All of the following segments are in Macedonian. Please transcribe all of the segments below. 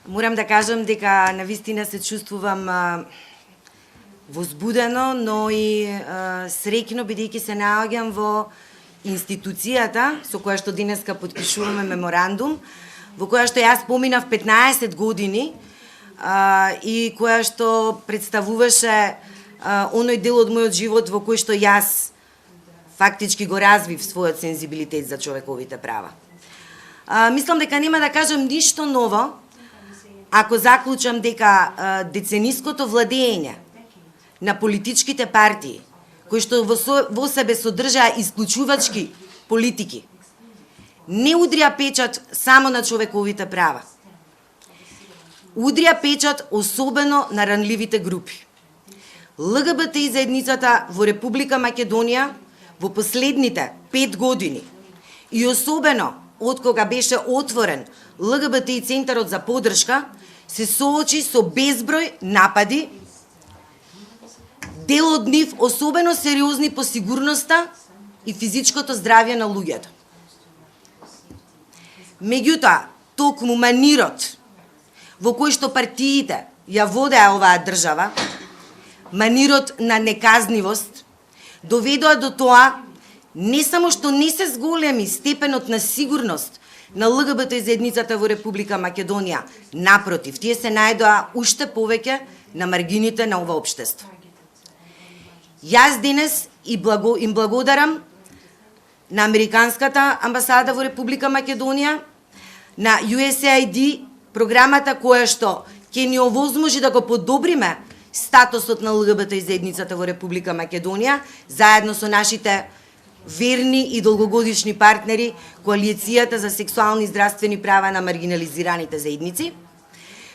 Морам да кажам дека навистина се чувствувам возбудено, но и среќно бидејќи се наоѓам во институцијата со која што денеска потпишуваме меморандум, во која што јас поминав 15 години и која што представуваше оној дел од мојот живот во кој што јас фактички го развив својот сензибилитет за човековите права. Мислам дека нема да кажам ништо ново ако заклучам дека децениското владење на политичките партии, кои што во себе содржаа исклучувачки политики, не удрија печат само на човековите права. Удрија печат особено на ранливите групи. ЛГБТ заедницата во Република Македонија во последните 5 години и особено од кога беше отворен ЛГБТ центарот за поддршка, се соочи со безброј напади, дел од нив особено сериозни по сигурноста и физичкото здравје на луѓето. Меѓутоа, токму манирот во кој што партиите ја водеа оваа држава, манирот на неказнивост, доведоа до тоа не само што не се зголеми степенот на сигурност на ЛГБТ заедницата во Република Македонија, напротив, тие се најдоа уште повеќе на маргините на ова општество. Јас денес им благодарам на Американската амбасада во Република Македонија, на USAID, програмата која што ќе ни овозможи да го подобриме статусот на ЛГБТ заедницата во Република Македонија, заедно со нашите верни и долгогодишни партнери, Коалицијата за сексуални и здравствени права на маргинализираните заедници.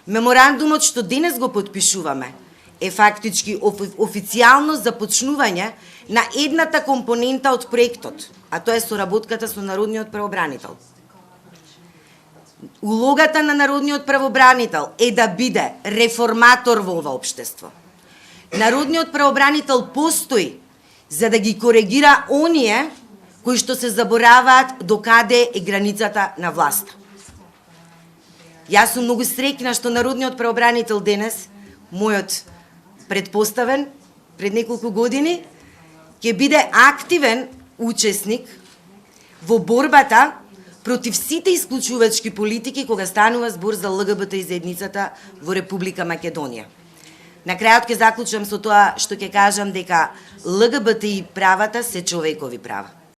Меморандумот што денес го потпишуваме е фактички официјално започнување на едната компонента од проектот, а тоа е соработката со Народниот правобранител. Улогата на Народниот правобранител е да биде реформатор во ова општество. Народниот правобранител постои за да ги коригира оние кои што се забораваат до каде е границата на власта. Јас сум многу среќна што Народниот правобранител денес, мојот предпоставен пред неколку години, ќе биде активен учесник во борбата против сите исклучувачки политики кога станува збор за ЛГБТ и заедницата во Република Македонија. На крајот ќе заклучам со тоа што ќе кажам дека ЛГБТ и правата се човекови права.